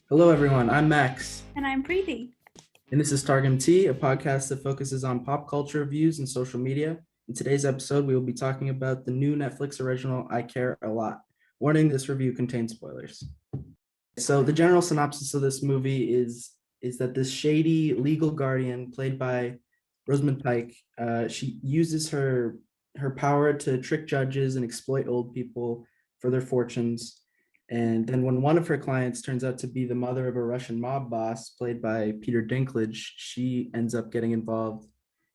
Hello, everyone. I'm Max, And I'm Preeti. and this is Targum T, a podcast that focuses on pop culture reviews and social media. In today's episode, we will be talking about the new Netflix original I Care a Lot. Warning: this review contains spoilers. So, the general synopsis of this movie is that this shady legal guardian, played by Rosamund Pike, she uses her power to trick judges and exploit old people for their fortunes. And then when one of her clients turns out to be the mother of a Russian mob boss, played by Peter Dinklage, she ends up getting involved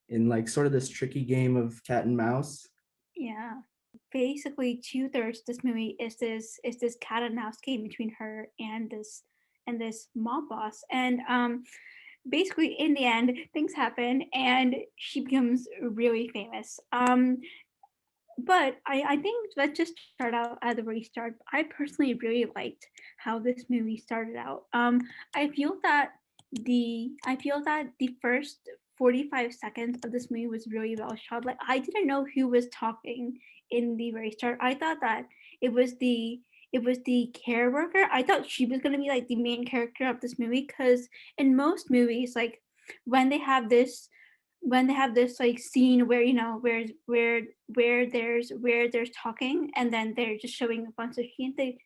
in like sort of this tricky game of cat and mouse. Yeah. Basically, two-thirds this movie is this cat and mouse game between her and this mob boss. And basically in the end things happen and she becomes really famous. But I think let's just start out at the very start. I personally really liked how this movie started out. I feel that the first 45 seconds of this movie was really well shot. Like I didn't know who was talking in the very start. I thought that it was the it was the care worker. I thought she was gonna be like the main character of this movie because in most movies, like when they have this like scene where where there's talking and then they're just showing a bunch of scenes, they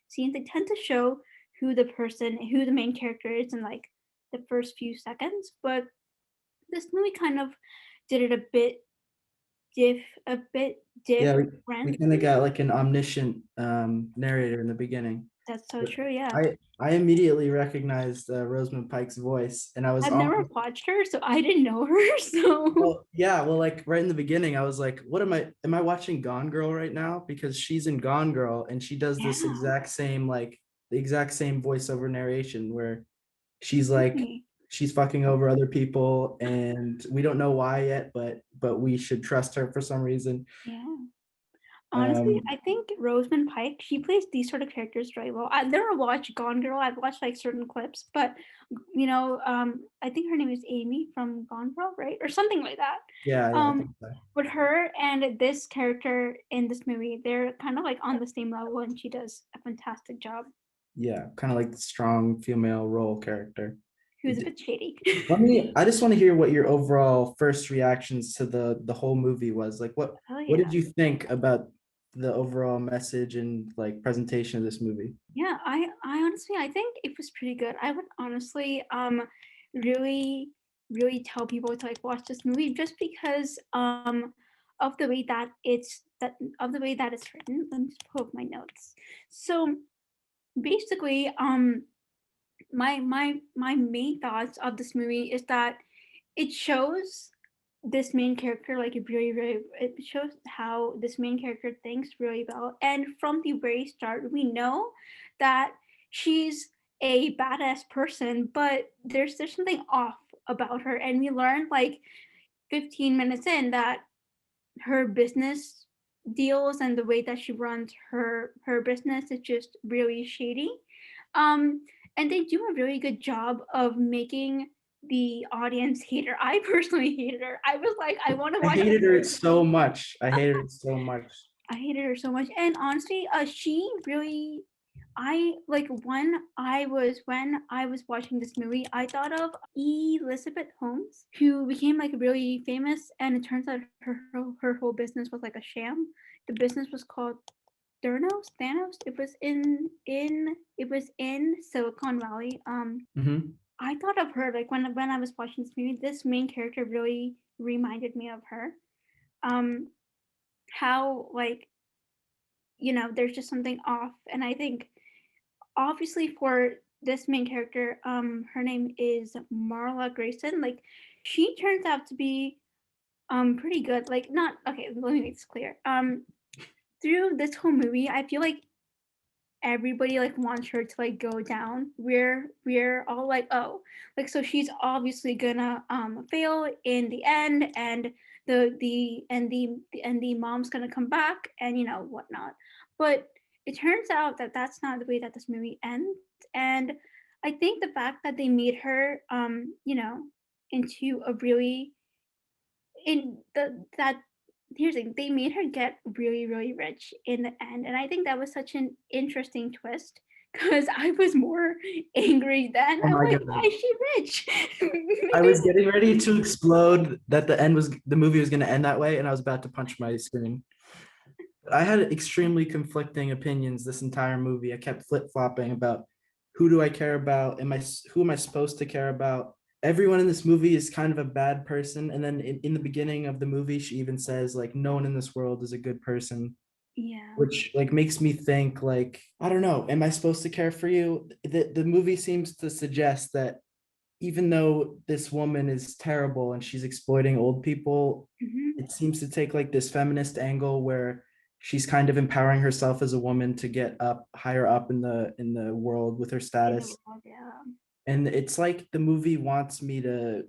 tend to show who the main character is in like the first few seconds. But this movie kind of did it a bit Yeah, we different. kind of got like an omniscient narrator in the beginning. That's so But true. Yeah, I immediately recognized Rosamund Pike's voice, and I was I've never almost watched her, so I didn't know her. So like right in the beginning, I was like, what am I watching Gone Girl right now? Because she's in Gone Girl and she does this yeah, exact same like the exact same voiceover narration where she's like really, she's fucking over other people and we don't know why yet, but we should trust her for some reason. yeah. Honestly, Um, I think Rosamund Pike, she plays these sort of characters very well. I've never watched Gone Girl. I've watched like certain clips, but I think her name is Amy from Gone Girl, right, or something like that. yeah, I Um, think so. but her and this character in this movie, they're kind of like on the same level, and she does a fantastic job. Yeah, kind of like the strong female role character. Who's a bit shady. I just want to hear what your overall first reactions to the whole movie was. Like Oh what yeah. did you think about the overall message and like presentation of this movie? Yeah, I honestly I think it was pretty good. I would honestly really really tell people to like watch this movie just because of the way that it's written. Let me just pull up my notes. So basically, my main thoughts of this movie is that it shows this main character like it shows how this main character thinks really well, and from the very start we know that she's a badass person, but there's something off about her, and we learn like 15 minutes in that her business deals and the way that she runs her business is just really shady. um and they do a really good job of making the audience hate her. I personally hated her. I was like, I want to I watch this hated her movie. so much. I hated it so much. I hated her so much. And honestly, she really, I like when I was watching this movie, I thought of Elizabeth Holmes, who became like really famous, and it turns out her whole business was like a sham. The business was called Thanos. It was in Silicon Valley. Hmm. I thought of her like when I was watching this movie. This main character really reminded me of her. Um, how like there's just something off, and I think obviously for this main character, her name is Marla Grayson. Like she turns out to be pretty good. Like not okay. Let me make this clear. Through this whole movie, I feel like everybody like wants her to like go down. We're all like, oh, like so she's obviously gonna fail in the end, and the mom's gonna come back and whatnot. But it turns out that that's not the way that this movie ends. And I think the fact that they made her into a really in the that here's the thing, they made her get really really rich in the end, and I think that was such an interesting twist because I was more angry then. Oh I'm my like, god. why is she rich? I Maybe was getting ready to explode that the movie was gonna end that way, and I was about to punch my screen. I had extremely conflicting opinions this entire movie. I kept flip-flopping about who do I care about? Who am I supposed to care about? Everyone in this movie is kind of a bad person. And then in the beginning of the movie, she even says, like, no one in this world is a good person, yeah. which like makes me think, like, I don't know, am I supposed to care for you? The movie seems to suggest that even though this woman is terrible and she's exploiting old people, Hmm. it seems to take like this feminist angle where she's kind of empowering herself as a woman to get up higher up in the world with her In the status. world, yeah. And it's like the movie wants me to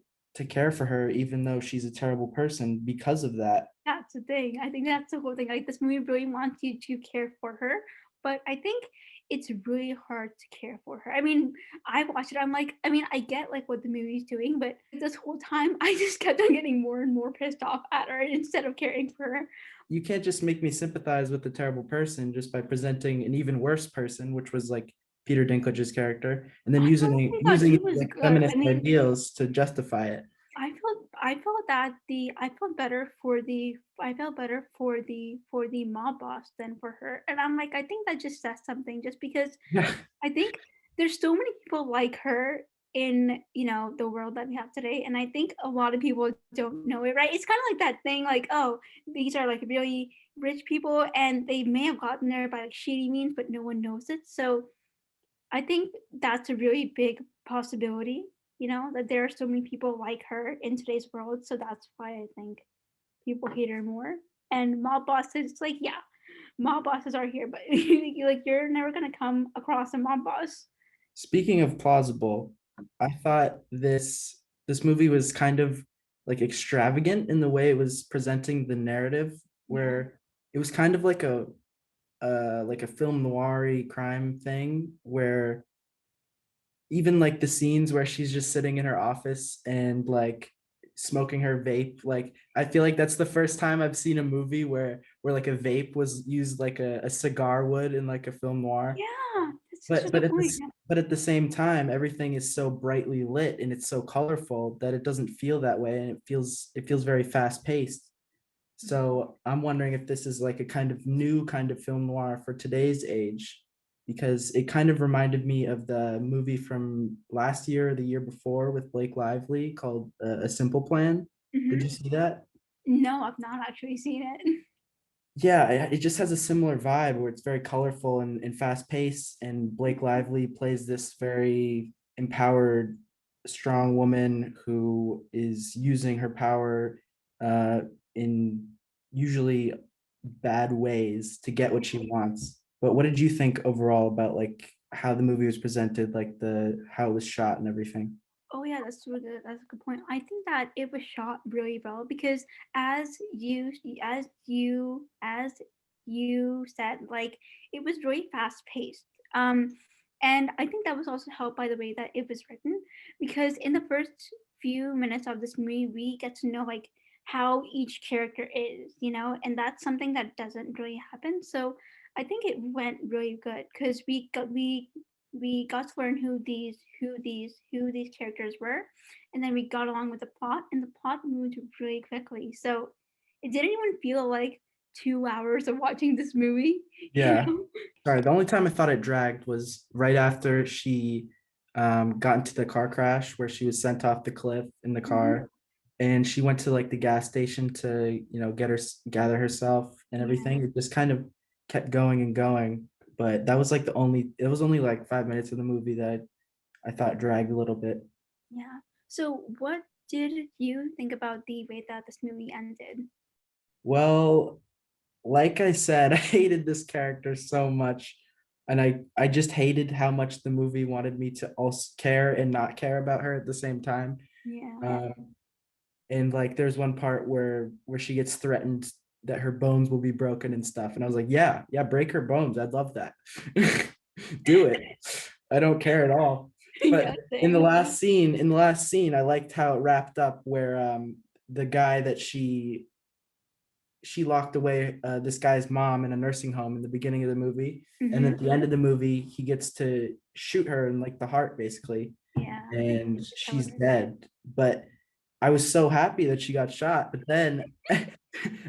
care for her even though she's a terrible person because of that. That's the thing. I think that's the whole thing. Like this movie really wants you to care for her, but I think it's really hard to care for her. I mean, I watched it. I'm like, I mean, I get like what the movie's doing, but this whole time I just kept on getting more and more pissed off at her instead of caring for her. You can't just make me sympathize with the terrible person just by presenting an even worse person, which was like Peter Dinklage's character, and then I using don't thought using he was like good. feminist I mean, ideals to justify it. I felt better for the mob boss than for her. And I'm like, I think that just says something just because Yeah. I think there's so many people like her in, the world that we have today. And I think a lot of people don't know it, right? It's kind of like that thing like, oh, these are like really rich people and they may have gotten there by like shady means, but no one knows it. So I think that's a really big possibility, that there are so many people like her in today's world. So that's why I think people hate her more. And mob bosses, it's like, yeah, mob bosses are here, but like you're never gonna come across a mob boss. Speaking of plausible, I thought this movie was kind of like extravagant in the way it was presenting the narrative, Yeah. where it was kind of like a film noir crime thing, where even like the scenes where she's just sitting in her office and like smoking her vape, like I feel like that's the first time I've seen a movie where like a vape was used like a cigar would in like a film noir. Yeah, that's such but a but good at point. this Yeah. but at the same time, everything is so brightly lit and it's so colorful that it doesn't feel that way, and it feels very fast paced. So I'm wondering if this is like a kind of new kind of film noir for today's age, because it kind of reminded me of the movie from last year or the year before with Blake Lively called A Simple Plan. Did you Hmm. see that? No, I've not actually seen it. Yeah, it just has a similar vibe where it's very colorful and fast paced. And Blake Lively plays this very empowered, strong woman who is using her power uh, in usually bad ways to get what she wants. But what did you think overall about like how the movie was presented, like the how it was shot and everything? Oh yeah, that's really good. That's a good point. I think that it was shot really well because as you said, like it was really fast paced. And I think that was also helped by the way that it was written because in the first few minutes of this movie, we get to know like how each character is, and that's something that doesn't really happen. So I think it went really good because we got to learn who these characters were, and then we got along with the plot, and the plot moved really quickly. So it didn't even feel like 2 hours of watching this movie. You Yeah. know? Sorry, the only time I thought it dragged was right after she got into the car crash where she was sent off the cliff in the Mhm. car, and she went to like the gas station to, gather herself and Yeah, everything. It just kind of kept going and going. But that was like it was only like 5 minutes of the movie that I thought dragged a little bit. yeah. So what did you think about the way that this movie ended? Well, like I said, I hated this character so much. And I just hated how much the movie wanted me to also care and not care about her at the same time. Yeah. Um, and like there's one part where she gets threatened that her bones will be broken and stuff. And I was like, yeah, yeah, break her bones. I'd love that. Do it. I don't care at all. But Yeah, same. in the last scene, I liked how it wrapped up where the guy that she locked away this guy's mom in a nursing home in the beginning of the movie, and Mm-hmm. at the end of the movie, he gets to shoot her in like the heart, basically, Yeah. and It's she's hilarious. dead. But I was so happy that she got shot. But then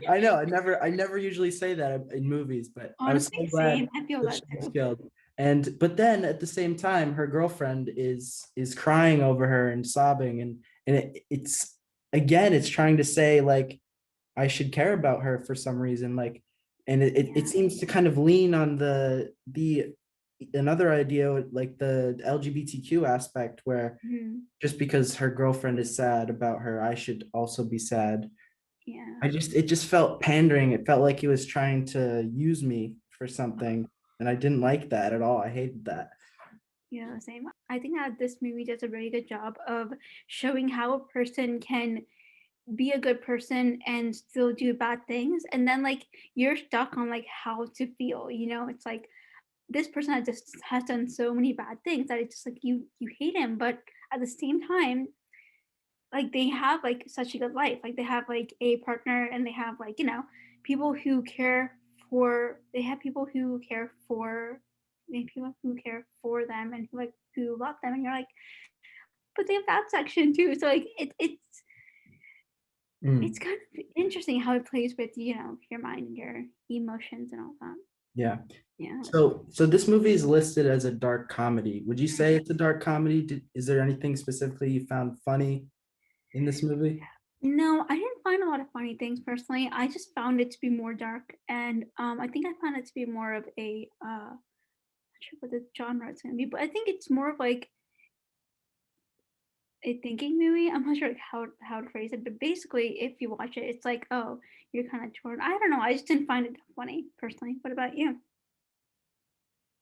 I know I never usually say that in movies, but I was Honestly, so glad same. I feel that she that was too. killed. And but then at the same time, her girlfriend is crying over her and sobbing, and it's again, it's trying to say like I should care about her for some reason, like, and it Yeah. seems to kind of lean on the another idea like the LGBTQ aspect where Mm-hmm. just because her girlfriend is sad about her, I should also be sad. Yeah. It just felt pandering. It felt like he was trying to use me for something, and I didn't like that at all. I hated that. Yeah, same. I think that this movie does a really good job of showing how a person can be a good person and still do bad things. And then like you're stuck on like how to feel, you know? It's like this person has done so many bad things that it's just like you hate him, but at the same time, like they have like such a good life. Like they have like a partner and they have like, you know, people who care for they have people who care for they have people who care for them and who love them and you're like, but they have that section too. So like it's Mm, kind of interesting how it plays with, you know, your mind and your emotions and all that. yeah. Yeah. So this movie is listed as a dark comedy. Would you say it's a dark comedy? Is there anything specifically you found funny in this movie? No, I didn't find a lot of funny things personally. I just found it to be more dark, and I think I found it to be more of a not sure what the genre it's gonna be, but I think it's more of like a thinking movie. I'm not sure like how to phrase it, but basically, if you watch it, it's like, oh, you're kind of torn. I don't know. I just didn't find it funny personally. What about you?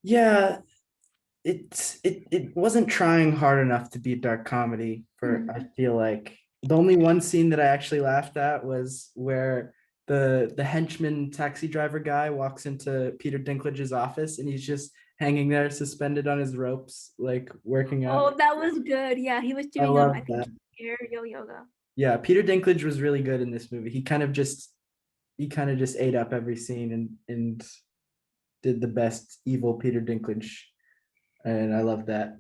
Yeah, it wasn't trying hard enough to be a dark comedy for I Mm. feel like the only one scene that I actually laughed at was where the henchman taxi driver guy walks into Peter Dinklage's office and he's just hanging there suspended on his ropes like working out. Oh, that was good. Yeah, he was I doing I love think that. aerial yoga. Yeah, Peter Dinklage was really good in this movie. He kind of just ate up every scene and did the best evil Peter Dinklage, and I love that.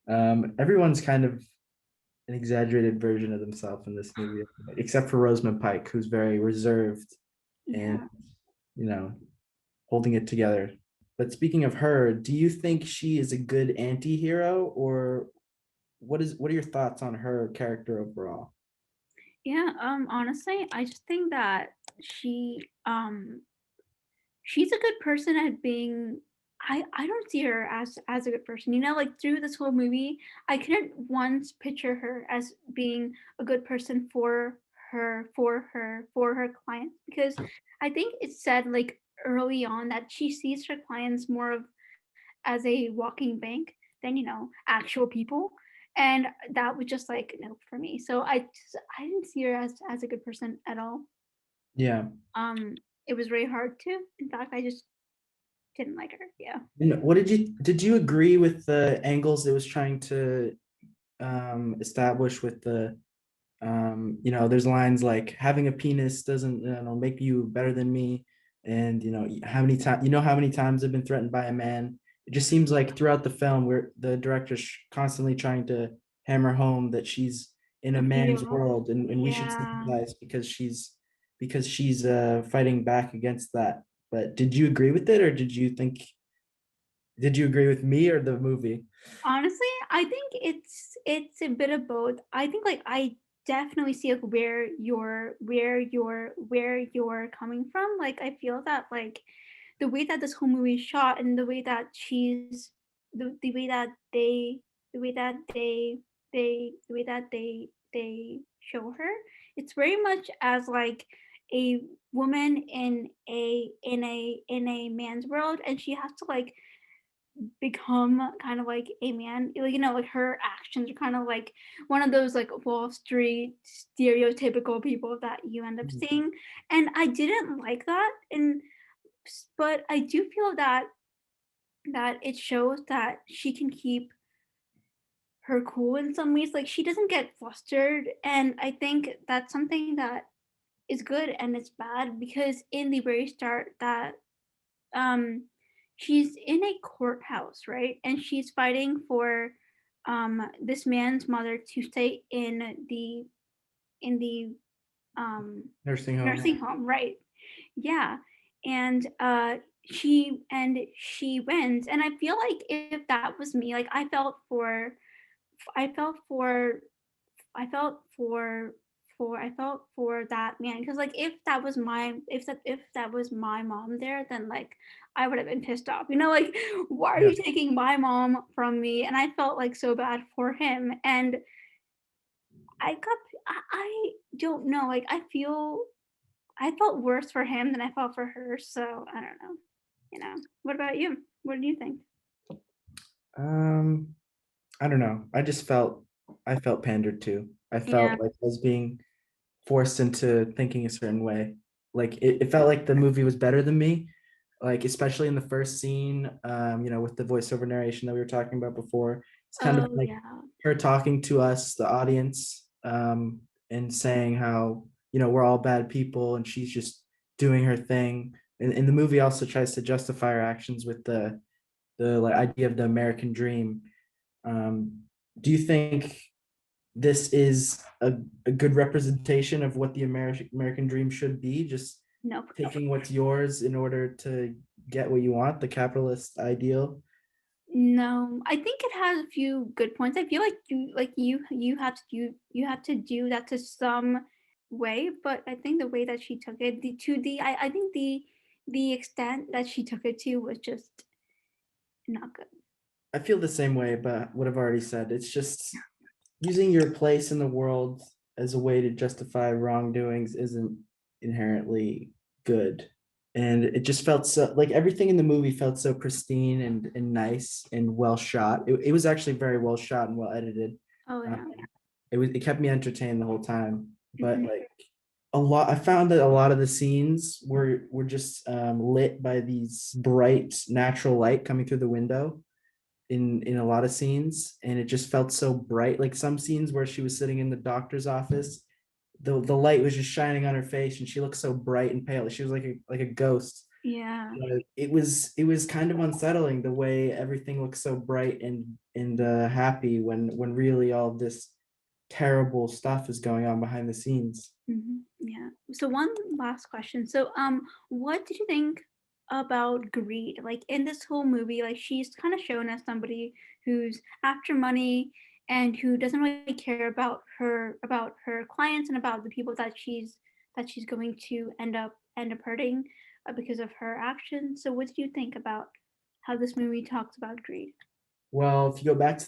Everyone's kind of an exaggerated version of themselves in this movie, except for Rosamund Pike, who's very reserved and Yeah. you know holding it together. But speaking of her, do you think she is a good anti-hero, or what are your thoughts on her character overall? Yeah, honestly, I just think that she she's a good person at being I don't see her as a good person. You know, like through this whole movie, I couldn't once picture her as being a good person for her clients because I think it said like early on that she sees her clients more of as a walking bank than, you know, actual people. And that was just like no for me. So I didn't see her as a good person at all. Yeah. Um it was really hard to. In fact, I just didn't like her. Yeah. And what did you agree with the angles it was trying to establish with the there's lines like having a penis doesn't make you better than me, and how many times I've been threatened by a man. It just seems like throughout the film where the director's constantly trying to hammer home that she's in a man's Appeal. world, and we should Yeah. sympathize because she's fighting back against that. But did you agree with it, or did you agree with me or the movie? Honestly, I think it's a bit of both. I think like I definitely see like where you're coming from. Like I feel that like the way that this whole movie is shot and the way that she's the way that the way that the way that they show her, it's very much as like a woman in a man's world and she has to like become kind of like a man. Like, you know, like her actions are kind of like one of those like Wall Street stereotypical people that you end up seeing. And I didn't like that. And but I do feel that it shows that she can keep her cool in some ways. Like she doesn't get flustered. And I think that's something that is good and it's bad because in the very start that um she's in a courthouse, right? And she's fighting for this man's mother to stay in the um Nursing home. nursing home, right? Yeah. And she wins. And I feel like if that was me, like I felt for I felt I felt for that man because like if that was my mom there, then like I would have been pissed off. You know, like why are Yeah. you taking my mom from me? And I felt like so bad for him. And I don't know, like I felt worse for him than I felt for her. So I don't know. You know. What about you? What do you think? Um, I don't know. I felt pandered to. I Yeah. felt like I was being forced into thinking a certain way. Like it felt like the movie was better than me. Like especially in the first scene, with the voiceover narration that we were talking about before. It's kind of Oh like yeah. her talking to us, the audience, and saying how, we're all bad people and she's just doing her thing. And the movie also tries to justify her actions with the like idea of the American dream. Do you think this is a good representation of what the American dream should be? Just Nope. taking what's yours in order to get what you want, the capitalist ideal. No, I think it has a few good points. I feel like you have to you have to do that to some way, but I think the way that she took it, I think the extent that she took it to was just not good. I feel the same way, but what I've already said, it's just using your place in the world as a way to justify wrongdoings isn't inherently good. And it just felt so like everything in the movie felt so pristine and nice and well shot. It was actually very well shot and well edited. Oh Uh, yeah. it kept me entertained the whole time. But Hmm. like I found that a lot of the scenes were just lit by these bright natural light coming through the window in a lot of scenes, and it just felt so bright. Like some scenes where she was sitting in the doctor's office, the light was just shining on her face and she looked so bright and pale. She was like a ghost. Yeah. It was kind of unsettling the way everything looks so bright and happy when really all this terrible stuff is going on behind the scenes. Yeah. So one last question. So what did you think about greed? Like in this whole movie, like she's kind of shown as somebody who's after money and who doesn't really care about her clients and about the people that she's going to end up hurting because of her actions. So what did you think about how this movie talks about greed? Well, if you go back to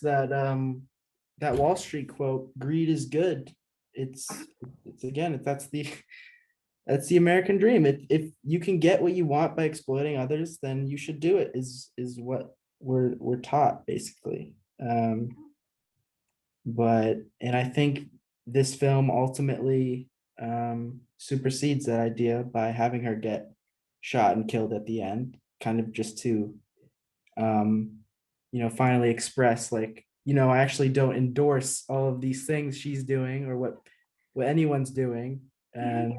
that Wall Street quote, greed is good. It's again, that's the American dream. If you can get what you want by exploiting others, then you should do it, is what we're taught basically. But and I think this film ultimately supersedes that idea by having her get shot and killed at the end, kind of just to um, finally express like, I actually don't endorse all of these things she's doing or what anyone's doing. Yeah. And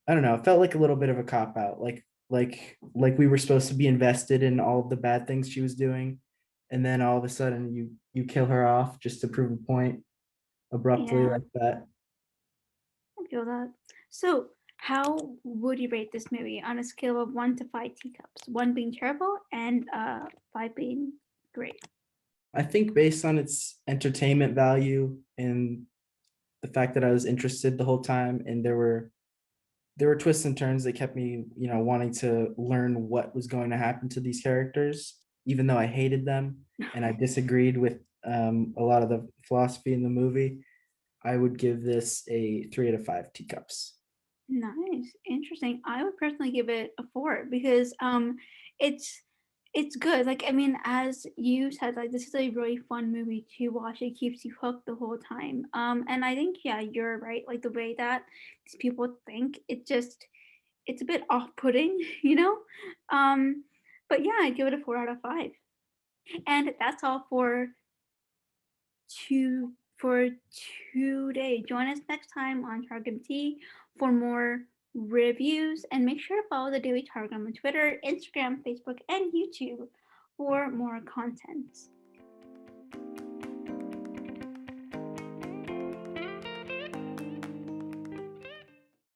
I don't know, it felt like a little bit of a cop out, like we were supposed to be invested in all of the bad things she was doing, and then all of a sudden you kill her off just to prove a point abruptly Yeah. like that. I feel that. So, how would you rate this movie on a scale of 1 to 5 teacups? One being terrible and five being great. I think based on its entertainment value and the fact that I was interested the whole time, and there were twists and turns that kept me, wanting to learn what was going to happen to these characters, even though I hated them and I disagreed with a lot of the philosophy in the movie. I would give this a 3 out of 5 teacups. Nice, interesting. I would personally give it a 4 because it's it's good. Like I mean, as you said, like this is a really fun movie to watch. It keeps you hooked the whole time. And I think yeah, you're right. Like the way that these people think, it's a bit off-putting, you know. Um, but yeah, I give it a 4 out of 5. And that's all for two for today. Join us next time on Targum Tea for more reviews, and make sure to follow the Daily Targum on Twitter, Instagram, Facebook, and YouTube for more content.